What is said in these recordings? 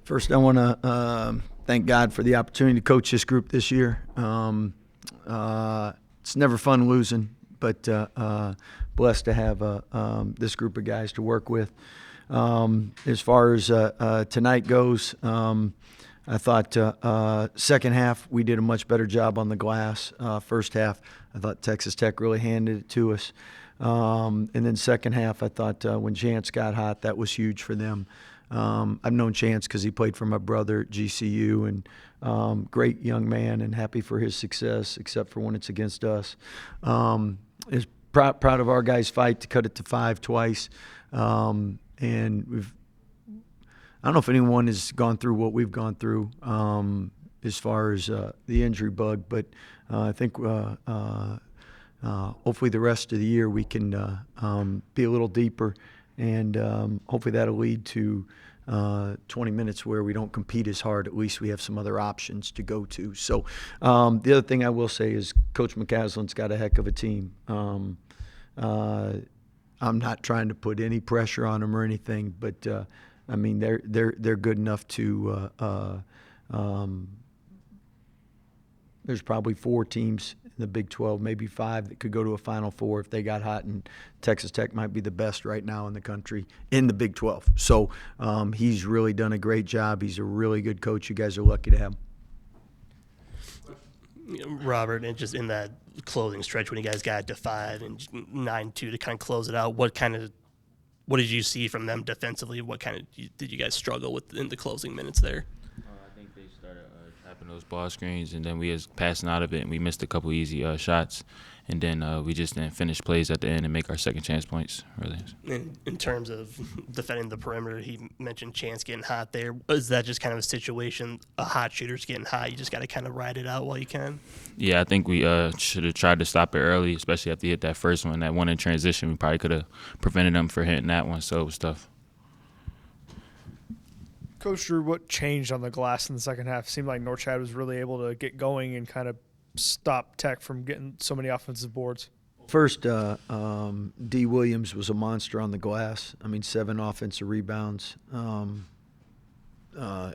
First, I want to thank God for the opportunity to coach this group this year. It's never fun losing, but blessed to have this group of guys to work with. As far as tonight goes, I thought second half we did a much better job on the glass. First half, I thought Texas Tech really handed it to us. And then second half, I thought when Chance got hot, that was huge for them. I've known Chance because he played for my brother at GCU, and great young man, and happy for his success, except for when it's against us. Is proud of our guys' fight to cut it to 5 twice. And I don't know if anyone has gone through what we've gone through as far as the injury bug, but I think hopefully the rest of the year we can be a little deeper, and hopefully that'll lead to 20 minutes where we don't compete as hard. At least we have some other options to go to. So the other thing I will say is Coach McCasland's got a heck of a team. I'm not trying to put any pressure on them or anything, but I mean they're good enough to. There's probably 4 teams in the Big 12, maybe 5 that could go to a Final Four if they got hot, and Texas Tech might be the best right now in the country in the Big 12. So he's really done a great job. He's a really good coach. You guys are lucky to have him. Robert, and just in that closing stretch when you guys got to 5 and 9-2 to kind of close it out, what did you see from them defensively? What kind of did you guys struggle with in the closing minutes there? I think they started trapping those ball screens, and then we was passing out of it, and we missed a couple easy shots, and then we just didn't finish plays at the end and make our second chance points, really. In terms of defending the perimeter, he mentioned Chance getting hot there. Is that just kind of a situation, a hot shooter's getting hot, you just got to kind of ride it out while you can? Yeah, I think we should have tried to stop it early, especially after he hit that first one. That one in transition, we probably could have prevented him from hitting that one, so it was tough. Coach Drew, what changed on the glass in the second half? It seemed like Norchad was really able to get going and kind of stop Tech from getting so many offensive boards. First, D. Williams was a monster on the glass. I mean, 7 offensive rebounds.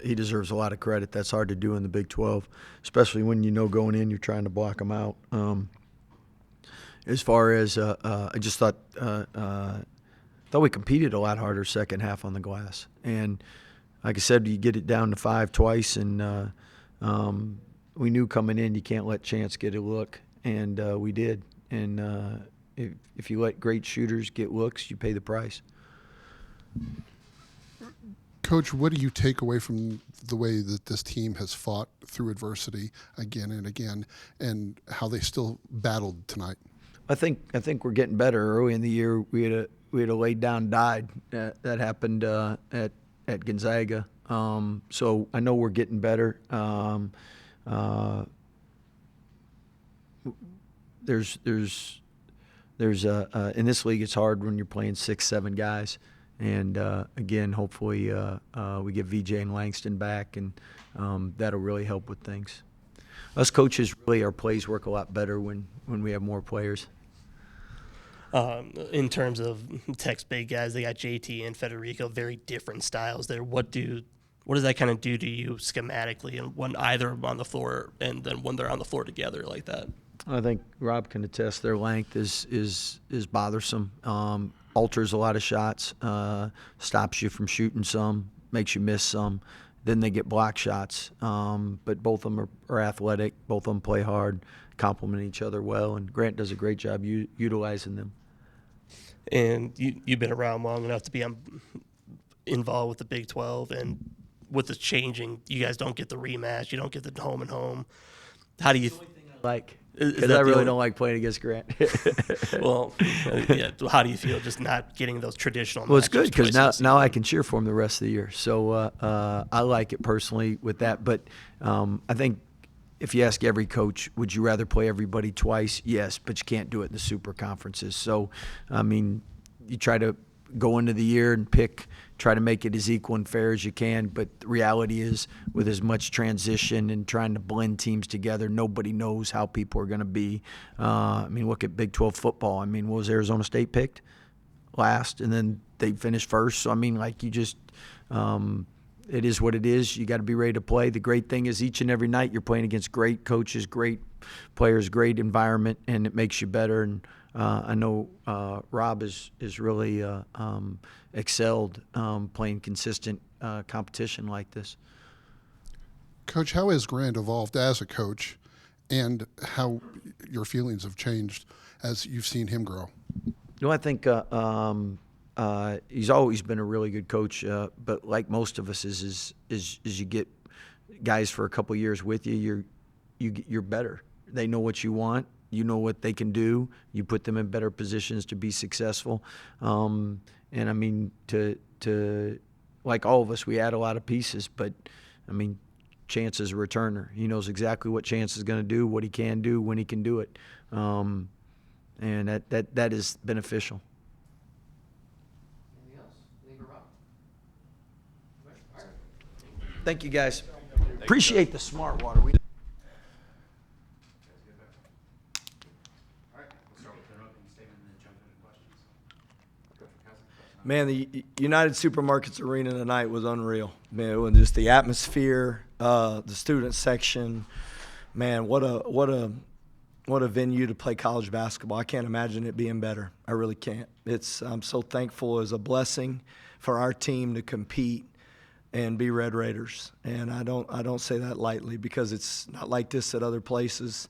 He deserves a lot of credit. That's hard to do in the Big 12, especially when you know going in you're trying to block them out. As far as I just thought we competed a lot harder second half on the glass. And like I said, you get it down to 5 twice, and we knew coming in you can't let Chance get a look, and we did. And if you let great shooters get looks, you pay the price. Coach, what do you take away from the way that this team has fought through adversity again and again, and how they still battled tonight? I think we're getting better. Early in the year, we had a laid down dive that happened at Gonzaga. So I know we're getting better. There's in this league it's hard when you're playing 6-7 guys, and again hopefully we get VJ and Langston back, and that'll really help with things. Us coaches, really our plays work a lot better when we have more players. In terms of Tech's big guys, they got JT and Federico, very different styles there. What does that kind of do to you schematically, and when either on the floor and then when they're on the floor together like that? I think Rob can attest their length is bothersome. Alters a lot of shots, stops you from shooting some, makes you miss some. Then they get block shots. But both of them are athletic. Both of them play hard, complement each other well, and Grant does a great job utilizing them. And you've been around long enough to be involved with the Big 12, and with the changing, you guys don't get the rematch. You don't get the home and home. How do you because I really don't like playing against Grant. Well, yeah. How do you feel just not getting those traditional matches? Well, it's good because now I can cheer for him the rest of the year. So I like it personally with that. But I think if you ask every coach, would you rather play everybody twice? Yes, but you can't do it in the super conferences. So, I mean, you try to go into the year and try to make it as equal and fair as you can. But the reality is, with as much transition and trying to blend teams together, nobody knows how people are going to be. I mean, look at Big 12 football. I mean, what was Arizona State picked? Last, and then they finished first. So, I mean, like you just it is what it is. You got to be ready to play. The great thing is each and every night you're playing against great coaches, great players, great environment, and it makes you better. And I know Rob is really excelled playing consistent competition like this. Coach, how has Grant evolved as a coach, and how your feelings have changed as you've seen him grow? I think he's always been a really good coach, but like most of us, is you get guys for a couple years with you, you're better. They know what you want. You know what they can do. You put them in better positions to be successful. And I mean, to like all of us, we add a lot of pieces, but I mean, Chance is a returner. He knows exactly what Chance is going to do, what he can do, when he can do it, and that is beneficial. Anything else? Leave her up. All right. Thank you, guys. Appreciate the smart water. Man, the United Supermarkets Arena tonight was unreal. Man, it was just the atmosphere, the student section. Man, what a venue to play college basketball. I can't imagine it being better. I really can't. I'm so thankful. It's a blessing for our team to compete and be Red Raiders. And I don't say that lightly, because it's not like this at other places.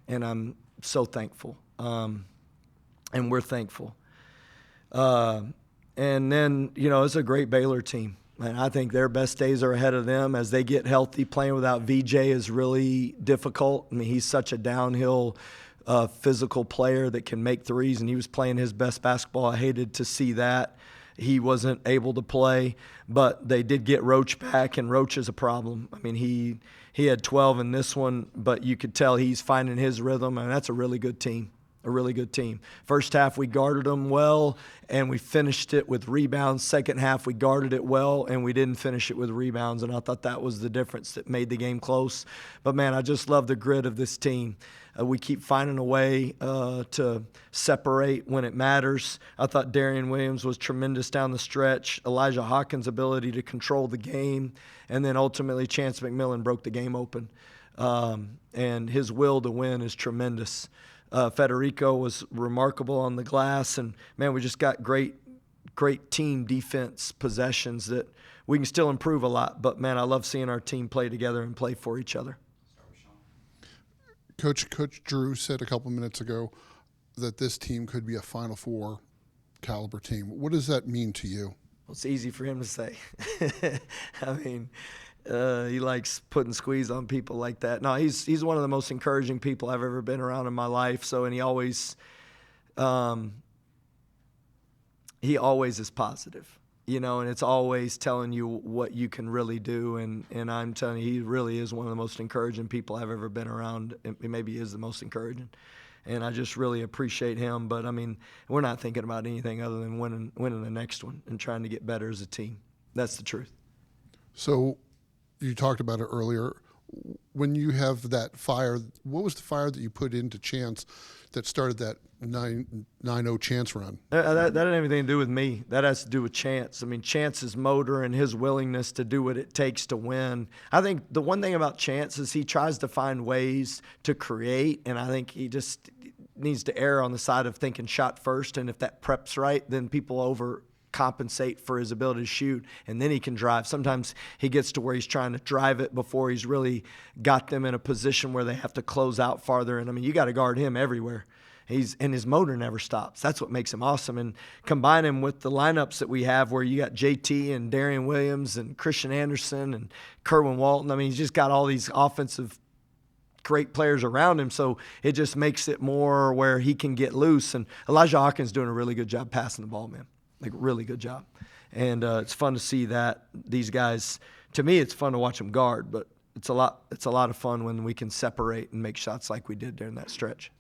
And I'm so thankful. And we're thankful. And then, it's a great Baylor team. And I think their best days are ahead of them as they get healthy. Playing without VJ is really difficult. I mean, he's such a downhill physical player that can make threes, and he was playing his best basketball. I hated to see that. He wasn't able to play, but they did get Roach back, and Roach is a problem. I mean, he had 12 in this one, but you could tell he's finding his rhythm, and that's a really good team. A really good team. First half, we guarded them well, and we finished it with rebounds. Second half, we guarded it well, and we didn't finish it with rebounds, and I thought that was the difference that made the game close. But, man, I just love the grit of this team. We keep finding a way to separate when it matters. I thought Darian Williams was tremendous down the stretch. Elijah Hawkins' ability to control the game, and then ultimately Chance McMillan broke the game open. And his will to win is tremendous. Federico was remarkable on the glass, and man, we just got great team defense possessions that we can still improve a lot. But man, I love seeing our team play together and play for each other. Coach Drew said a couple minutes ago that this team could be a Final Four caliber team. What does that mean to you? Well, it's easy for him to say. I mean, he likes putting squeeze on people like that. No, he's one of the most encouraging people I've ever been around in my life. So, and he always is positive, and it's always telling you what you can really do. And I'm telling you, he really is one of the most encouraging people I've ever been around. And maybe he is the most encouraging. And I just really appreciate him. But I mean, we're not thinking about anything other than winning the next one and trying to get better as a team. That's the truth. So, you talked about it earlier. When you have that fire, what was the fire that you put into Chance that started that 9-0 Chance run? That had anything to do with me. That has to do with Chance. I mean, Chance's motor and his willingness to do what it takes to win. I think the one thing about Chance is he tries to find ways to create, and I think he just needs to err on the side of thinking shot first, and if that prep's right, then people overcompensate for his ability to shoot, and then he can drive. Sometimes he gets to where he's trying to drive it before he's really got them in a position where they have to close out farther. And I mean, you got to guard him everywhere. And his motor never stops. That's what makes him awesome. And combine him with the lineups that we have where you got JT and Darian Williams and Christian Anderson and Kerwin Walton. I mean, he's just got all these offensive great players around him, so it just makes it more where he can get loose. And Elijah Hawkins doing a really good job passing the ball, man. Like, really good job. And it's fun to see that these guys, to me, it's fun to watch them guard, but it's a lot of fun when we can separate and make shots like we did during that stretch.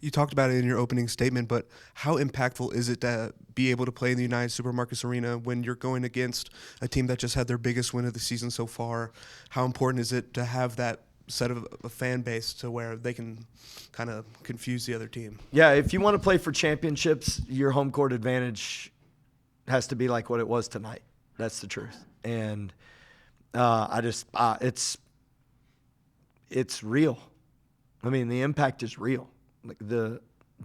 You talked about it in your opening statement, but how impactful is it to be able to play in the United Supermarkets Arena when you're going against a team that just had their biggest win of the season so far? How important is it to have that set of a fan base to where they can kind of confuse the other team? Yeah, if you want to play for championships, your home court advantage has to be like what it was tonight. That's the truth. And it's real. I mean, the impact is real. Like the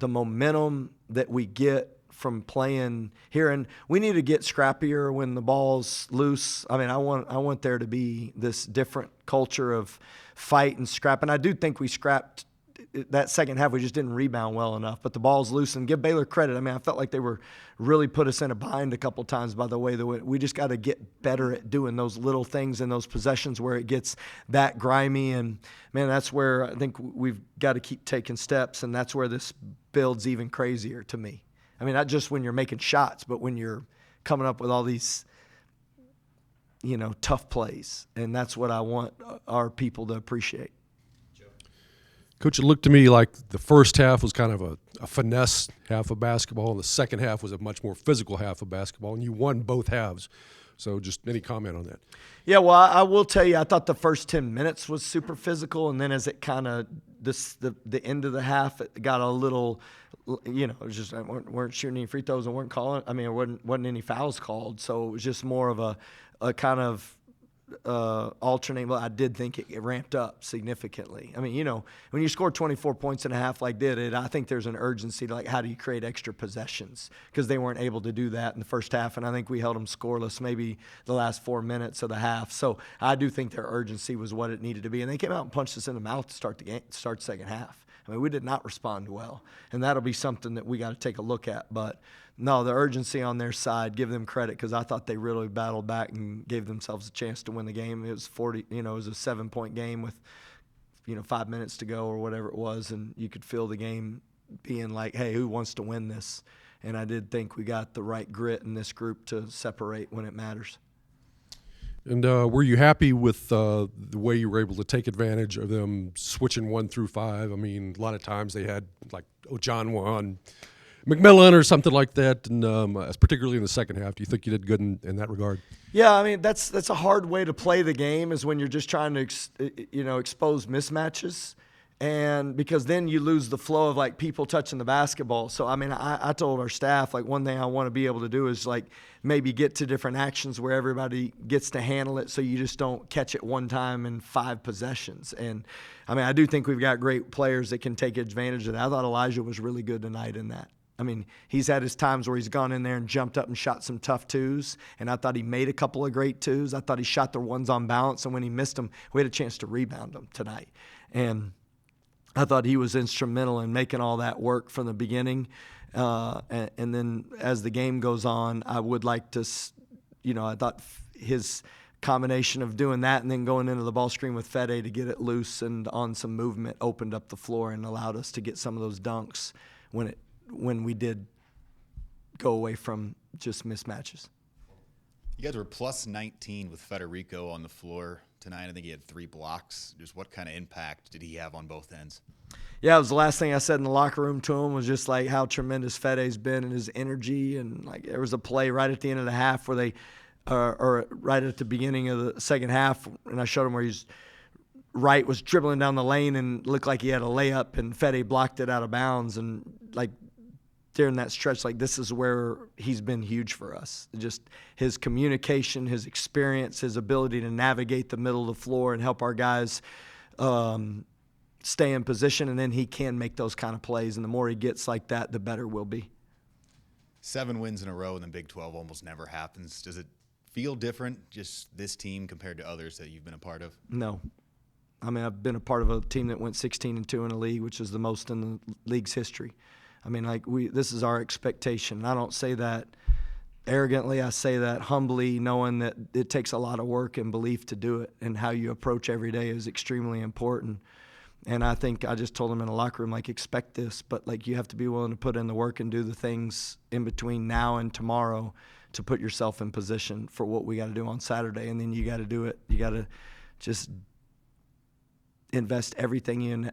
momentum that we get from playing here, and we need to get scrappier when the ball's loose. I mean, I want there to be this different culture of fight and scrap. And I do think we scrapped that second half. We just didn't rebound well enough. But the ball's loose, and give Baylor credit. I mean, I felt like they were really put us in a bind a couple times by the way we just got to get better at doing those little things in those possessions where it gets that grimy. And man, that's where I think we've got to keep taking steps, and that's where this builds even crazier to me. I mean, not just when you're making shots, but when you're coming up with all these, tough plays. And that's what I want our people to appreciate. Coach, it looked to me like the first half was kind of a finesse half of basketball, and the second half was a much more physical half of basketball, and you won both halves. So just any comment on that? Yeah, well, I will tell you, I thought the first 10 minutes was super physical, and then as it kind of the end of the half, it got a little, it was just weren't shooting any free throws and weren't calling. I mean, there wasn't any fouls called, so it was just more of a kind of alternate. Well, I did think it ramped up significantly. I mean, when you score 24 points in a half like did, I think there's an urgency to, like, how do you create extra possessions? Because they weren't able to do that in the first half, and I think we held them scoreless maybe the last 4 minutes of the half. So I do think their urgency was what it needed to be, and they came out and punched us in the mouth to start the second half. I mean, we did not respond well, and that'll be something that we got to take a look at. But no, the urgency on their side, give them credit, because I thought they really battled back and gave themselves a chance to win the game. It was it was a 7-point game with 5 minutes to go or whatever it was, and you could feel the game being like, hey, who wants to win this? And I did think we got the right grit in this group to separate when it matters. And were you happy with the way you were able to take advantage of them switching 1 through 5? I mean, a lot of times they had like John on McMillan or something like that, and particularly in the second half. Do you think you did good in that regard? Yeah, I mean, that's a hard way to play the game, is when you're just trying to expose mismatches. And because then you lose the flow of, like, people touching the basketball. So, I mean, I told our staff, like, one thing I want to be able to do is, like, maybe get to different actions where everybody gets to handle it, so you just don't catch it one time in 5 possessions. And, I mean, I do think we've got great players that can take advantage of that. I thought Elijah was really good tonight in that. I mean, he's had his times where he's gone in there and jumped up and shot some tough twos, and I thought he made a couple of great twos. I thought he shot the ones on balance, and when he missed them, we had a chance to rebound them tonight. And I thought he was instrumental in making all that work from the beginning. And then as the game goes on, I would like to, I thought his combination of doing that and then going into the ball screen with Fede to get it loose and on some movement opened up the floor and allowed us to get some of those dunks when we did go away from just mismatches. You guys were plus 19 with Federico on the floor tonight. I think he had 3 blocks. Just what kind of impact did he have on both ends? Yeah, it was the last thing I said in the locker room to him, was just like how tremendous Fede's been and his energy. And like, there was a play right at the end of the half where they, or right at the beginning of the second half, and I showed him where Wright was dribbling down the lane and looked like he had a layup, and Fede blocked it out of bounds. And like, during that stretch, like, this is where he's been huge for us. Just his communication, his experience, his ability to navigate the middle of the floor and help our guys stay in position, and then he can make those kind of plays. And the more he gets like that, the better we'll be. 7 wins in a row in the Big 12 almost never happens. Does it feel different, just this team compared to others that you've been a part of? No. I mean, I've been a part of a team that went 16-2 in a league, which is the most in the league's history. I mean, like, this is our expectation. And I don't say that arrogantly. I say that humbly, knowing that it takes a lot of work and belief to do it, and how you approach every day is extremely important. And I think I just told them in the locker room, like, expect this, but, like, you have to be willing to put in the work and do the things in between now and tomorrow to put yourself in position for what we got to do on Saturday. And then you got to do it. You got to just invest everything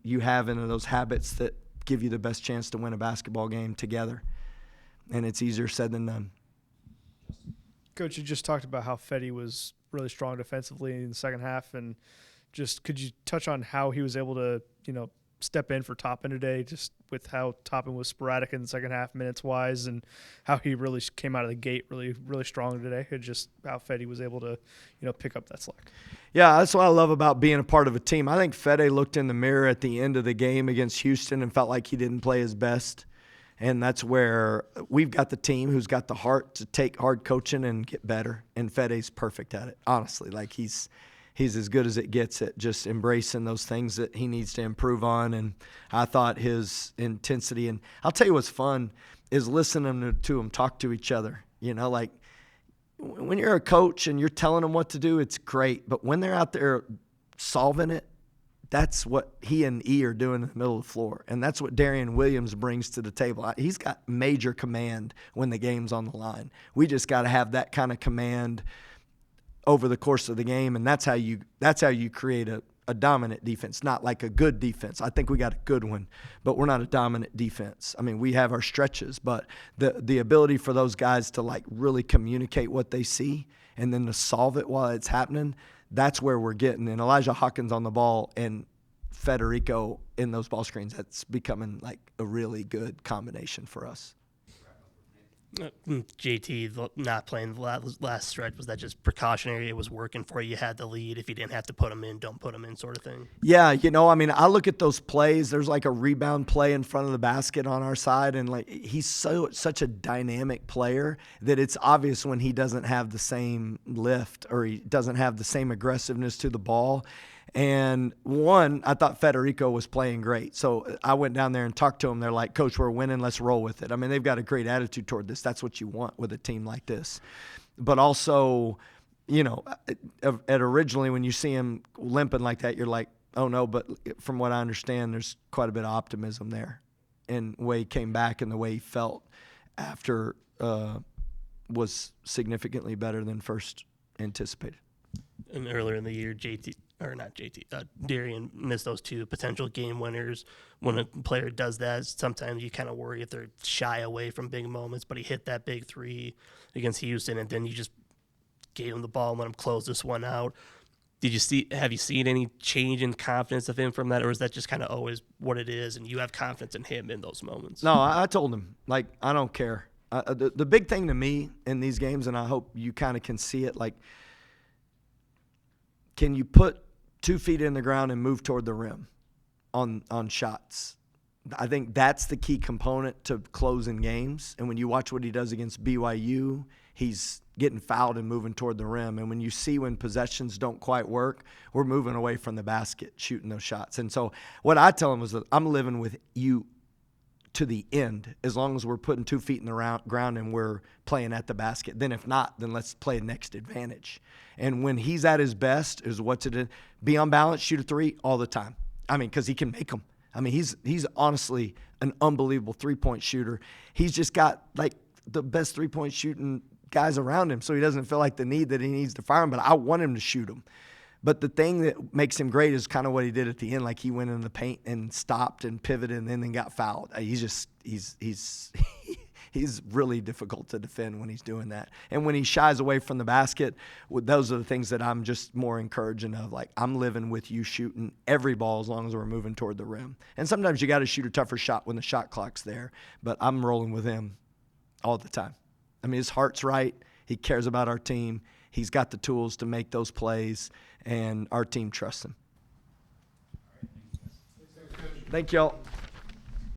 you have into those habits that give you the best chance to win a basketball game together. And it's easier said than done. Coach, you just talked about how Fede was really strong defensively in the second half, and just could you touch on how he was able to, step in for Toppin today, just with how Toppin was sporadic in the second half minutes wise, and how he really came out of the gate really, really strong today. And just how Fede was able to, pick up that slack. Yeah, that's what I love about being a part of a team. I think Fede looked in the mirror at the end of the game against Houston and felt like he didn't play his best. And that's where we've got the team who's got the heart to take hard coaching and get better. And Fede's perfect at it, honestly. Like he's as good as it gets at just embracing those things that he needs to improve on. And I thought his intensity, and I'll tell you what's fun is listening to them talk to each other. Like when you're a coach and you're telling them what to do, it's great. But when they're out there solving it, that's what he and E are doing in the middle of the floor. And that's what Darian Williams brings to the table. He's got major command when the game's on the line. We just got to have that kind of command over the course of the game, and that's how you create a dominant defense, not like a good defense. I think we got a good one, but we're not a dominant defense. I mean, we have our stretches, but the ability for those guys to like really communicate what they see and then to solve it while it's happening, that's where we're getting. And Elijah Hawkins on the ball and Federico in those ball screens, that's becoming like a really good combination for us. JT not playing the last stretch, was that just precautionary? It was working for you. You had the lead. If you didn't have to put them in, don't put them in, sort of thing. Yeah, I look at those plays. There's like a rebound play in front of the basket on our side, and like he's such a dynamic player that it's obvious when he doesn't have the same lift or he doesn't have the same aggressiveness to the ball. And I thought Federico was playing great. So I went down there and talked to him. They're like, Coach, we're winning. Let's roll with it. I mean, they've got a great attitude toward this. That's what you want with a team like this. But also, at originally when you see him limping like that, you're like, oh, no. But from what I understand, there's quite a bit of optimism there. And the way he came back and the way he felt after was significantly better than first anticipated. And earlier in the year, Darian missed those two potential game winners. When a player does that, sometimes you kind of worry if they're shy away from big moments, but he hit that big three against Houston, and then you just gave him the ball and let him close this one out. Have you seen any change in confidence of him from that, or is that just kind of always what it is, and you have confidence in him in those moments? No, I told him, like, I don't care. The big thing to me in these games, and I hope you kind of can see it, like, can you put 2 feet in the ground and move toward the rim on shots? I think that's the key component to closing games. And when you watch what he does against BYU, he's getting fouled and moving toward the rim. And when you see when possessions don't quite work, we're moving away from the basket, shooting those shots. And so what I tell him is that I'm living with you to the end, as long as we're putting 2 feet in the ground and we're playing at the basket. Then if not, then let's play next advantage. And when he's at his best is what to do. Be on balance, shoot a three all the time. I mean, because he can make them. I mean, he's honestly an unbelievable three-point shooter. He's just got like the best three-point shooting guys around him, so he doesn't feel like the need that he needs to fire them. But I want him to shoot them. But the thing that makes him great is kind of what he did at the end. Like he went in the paint and stopped and pivoted and then got fouled. He's really difficult to defend when he's doing that. And when he shies away from the basket, those are the things that I'm just more encouraging of. Like, I'm living with you shooting every ball as long as we're moving toward the rim. And sometimes you got to shoot a tougher shot when the shot clock's there. But I'm rolling with him all the time. I mean, his heart's right. He cares about our team. He's got the tools to make those plays, and our team trusts him. Thank y'all.